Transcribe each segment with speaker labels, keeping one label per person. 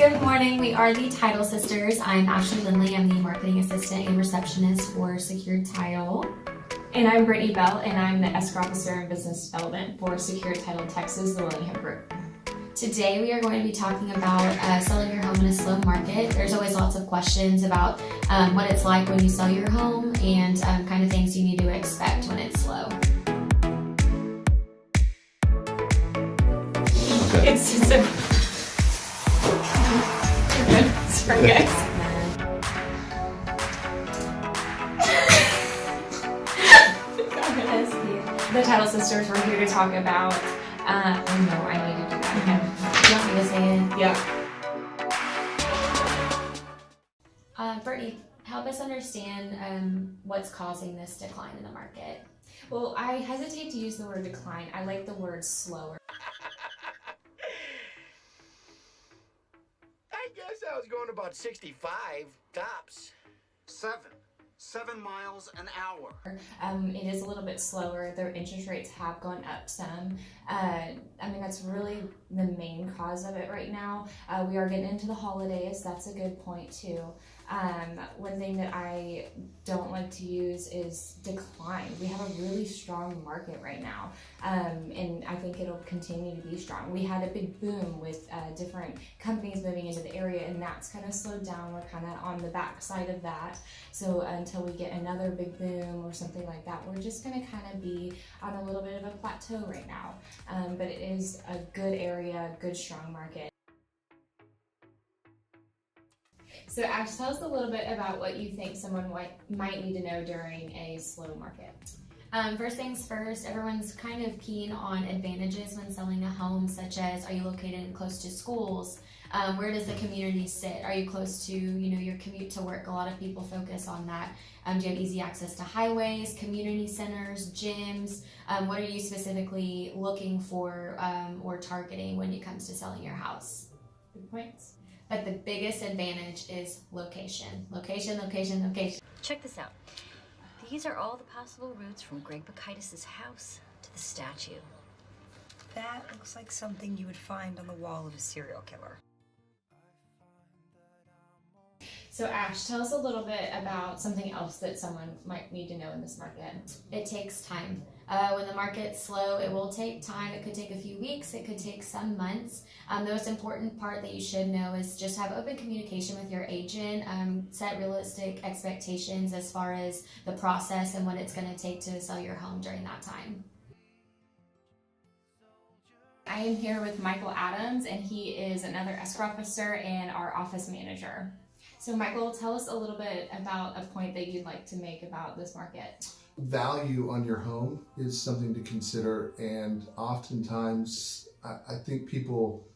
Speaker 1: Good morning, we are the Title Sisters. I'm Ashley Lindley. I'm the marketing assistant and receptionist for Secured Title.
Speaker 2: And I'm Brittany Bell, and I'm the escrow officer in business development for Secured Title Texas, the Willingham Group.
Speaker 1: Today we are going to be talking about selling your home in a slow market. There's always lots of questions about what it's like when you sell your home and kind of things you need to expect when it's slow.
Speaker 2: Okay. It's a... You're good. Sorry, guys. The Title Sisters were here to talk about, no, I need to do that again.
Speaker 1: You want me to say it?
Speaker 2: Yeah.
Speaker 1: Brittany, help us understand what's causing this decline in the market.
Speaker 2: Well, I hesitate to use the word decline. I like the word slower.
Speaker 3: I guess I was going about 65 tops.
Speaker 4: 7 miles an hour.
Speaker 2: It is a little bit slower. Their interest rates have gone up some. I mean, that's really the main cause of it right now. We are getting into the holidays. That's a good point too. One thing that I don't like to use is decline. We have a really strong market right now, and I think it'll continue to be strong. We had a big boom with different companies moving into the area, and that's kind of slowed down. We're kind of on the backside of that. So until we get another big boom or something like that, we're just going to kind of be on a little bit of a plateau right now. But it is a good area, good strong market. So Ash, tell us a little bit about what you think someone might need to know during a slow market.
Speaker 1: First things first, everyone's kind of keen on advantages when selling a home, such as, are you located close to schools? Where does the community sit? Are you close to, your commute to work? A lot of people focus on that. Do you have easy access to highways, community centers, gyms? What are you specifically looking for or targeting when it comes to selling your house?
Speaker 2: Good points.
Speaker 1: But the biggest advantage is location. Location, location, location.
Speaker 5: Check this out. These are all the possible routes from Greg Bacchitis' house to the statue.
Speaker 6: That looks like something you would find on the wall of a serial killer.
Speaker 2: So Ash, tell us a little bit about something else that someone might need to know in this market.
Speaker 1: It takes time. When the market's slow, it will take time. It could take a few weeks. It could take some months. The most important part that you should know is just have open communication with your agent. Set realistic expectations as far as the process and what it's going to take to sell your home during that time.
Speaker 2: I am here with Michael Adams, and he is another escrow officer and our office manager. So Michael, tell us a little bit about a point that you'd like to make about this market.
Speaker 7: Value on your home is something to consider, and oftentimes I think people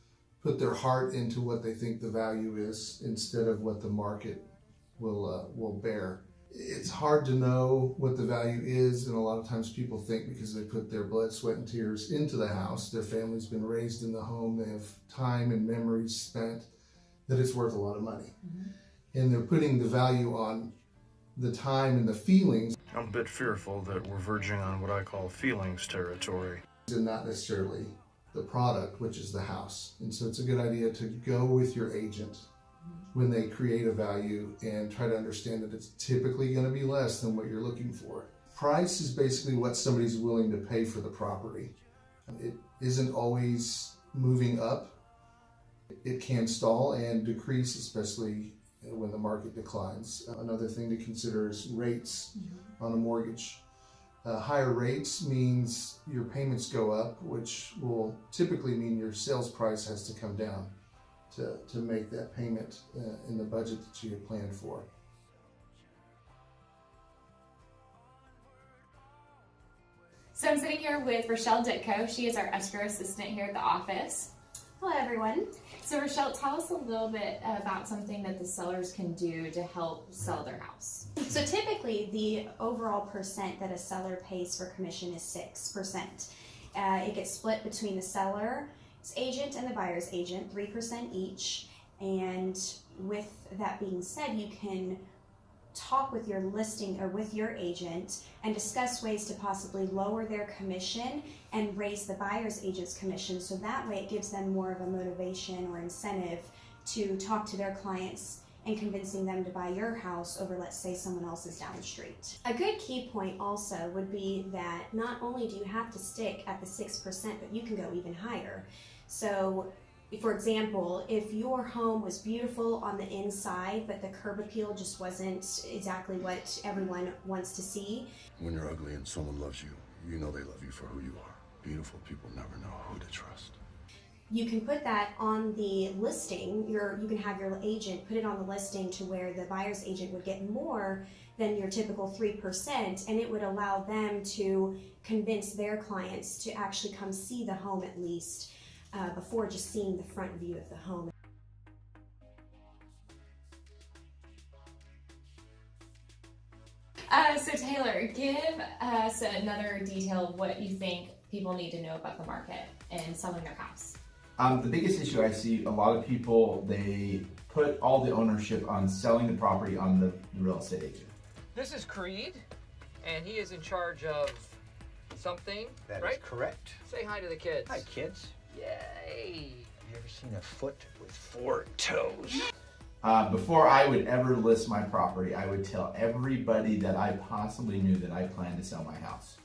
Speaker 7: put their heart into what they think the value is instead of what the market will bear. It's hard to know what the value is, and a lot of times people think because they put their blood, sweat, and tears into the house, their family's been raised in the home, they have time and memories spent, that it's worth a lot of money. Mm-hmm. And they're putting the value on the time and the feelings.
Speaker 8: I'm a bit fearful that we're verging on what I call feelings territory.
Speaker 7: And not necessarily the product, which is the house. And so it's a good idea to go with your agent when they create a value and try to understand that it's typically going to be less than what you're looking for. Price is basically what somebody's willing to pay for the property. It isn't always moving up. It can stall and decrease, especially when the market declines. Another thing to consider is rates on a mortgage. Higher rates means your payments go up, which will typically mean your sales price has to come down to make that payment in the budget that you had planned for.
Speaker 2: So I'm sitting here with Rochelle DYTKO. She is our escrow assistant here at the office.
Speaker 9: Hello everyone.
Speaker 2: So Rochelle, tell us a little bit about something that the sellers can do to help sell their house.
Speaker 9: So typically the overall percent that a seller pays for commission is 6%. It gets split between the seller's agent and the buyer's agent, 3% each. And with that being said, you can talk with your listing or with your agent and discuss ways to possibly lower their commission and raise the buyer's agent's commission, so that way it gives them more of a motivation or incentive to talk to their clients and convincing them to buy your house over, let's say, someone else's down the street. A good key point also would be that not only do you have to stick at the 6%, but you can go even higher. So, for example, if your home was beautiful on the inside, but the curb appeal just wasn't exactly what everyone wants to see.
Speaker 10: When you're ugly and someone loves you, you know they love you for who you are. Beautiful people never know who to trust.
Speaker 9: You can put that on the listing. You can have your agent put it on the listing to where the buyer's agent would get more than your typical 3%, and it would allow them to convince their clients to actually come see the home at least before just seeing the front view of the home.
Speaker 2: So Taylor, give us another detail of what you think people need to know about the market and selling their house.
Speaker 11: The biggest issue I see, a lot of people, they put all the ownership on selling the property on the real estate agent.
Speaker 12: This is Creed, and he is in charge of something,
Speaker 3: That
Speaker 12: right?
Speaker 3: is correct.
Speaker 12: Say hi to the kids.
Speaker 3: Hi, kids.
Speaker 12: Yay!
Speaker 3: Have you ever seen a foot with 4 toes?
Speaker 11: Before I would ever list my property, I would tell everybody that I possibly knew that I planned to sell my house.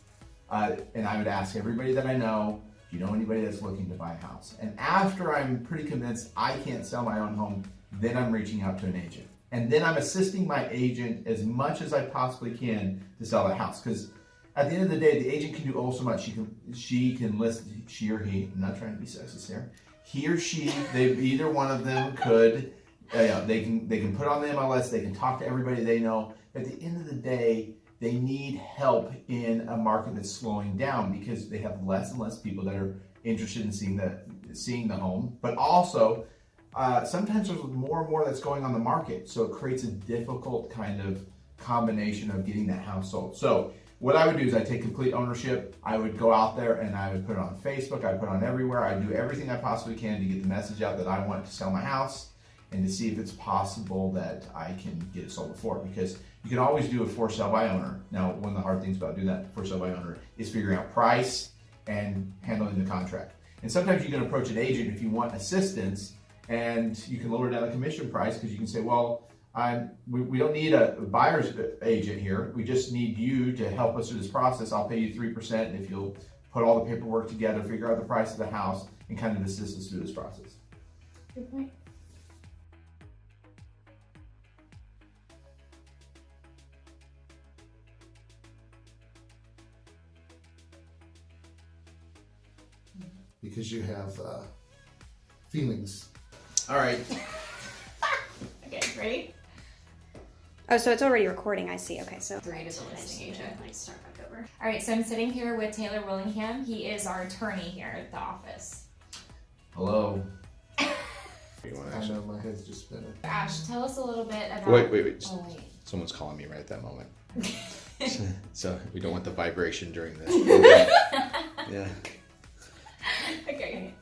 Speaker 11: And I would ask everybody that I know, do you know anybody that's looking to buy a house? And after I'm pretty convinced I can't sell my own home, then I'm reaching out to an agent. And then I'm assisting my agent as much as I possibly can to sell the house. Because at the end of the day, the agent can do oh so much. She can list, she or he, I'm not trying to be sexist here, he or she, either one of them could, they can put on the MLS, they can talk to everybody they know. At the end of the day, they need help in a market that's slowing down because they have less and less people that are interested in seeing the home. But also, sometimes there's more and more that's going on the market, so it creates a difficult kind of combination of getting that house sold. So what I would do is I take complete ownership. I would go out there and I would put it on Facebook. I put it on everywhere. I do everything I possibly can to get the message out that I want to sell my house and to see if it's possible that I can get it sold before, because you can always do a for sale by owner. Now, one of the hard things about doing that for sale by owner is figuring out price and handling the contract. And sometimes you can approach an agent if you want assistance, and you can lower down the commission price because you can say, well, we don't need a buyer's agent here. We just need you to help us through this process. I'll pay you 3%, and if you'll put all the paperwork together, figure out the price of the house, and kind of assist us through this process.
Speaker 2: Good point.
Speaker 7: Because you have feelings.
Speaker 11: All right.
Speaker 2: Okay, ready?
Speaker 9: Oh, so it's already recording, I see. Okay, so
Speaker 2: Great as a listing agent.
Speaker 9: Let's start back over.
Speaker 2: All right, so I'm sitting here with Taylor Willingham. He is our attorney here at the office.
Speaker 11: Hello.
Speaker 7: I know my head's just spinning.
Speaker 2: Ash, tell us a little bit about...
Speaker 13: Wait.
Speaker 2: Oh, wait.
Speaker 13: Someone's calling me right at that moment. So we don't want the vibration during this. Yeah.
Speaker 2: Okay.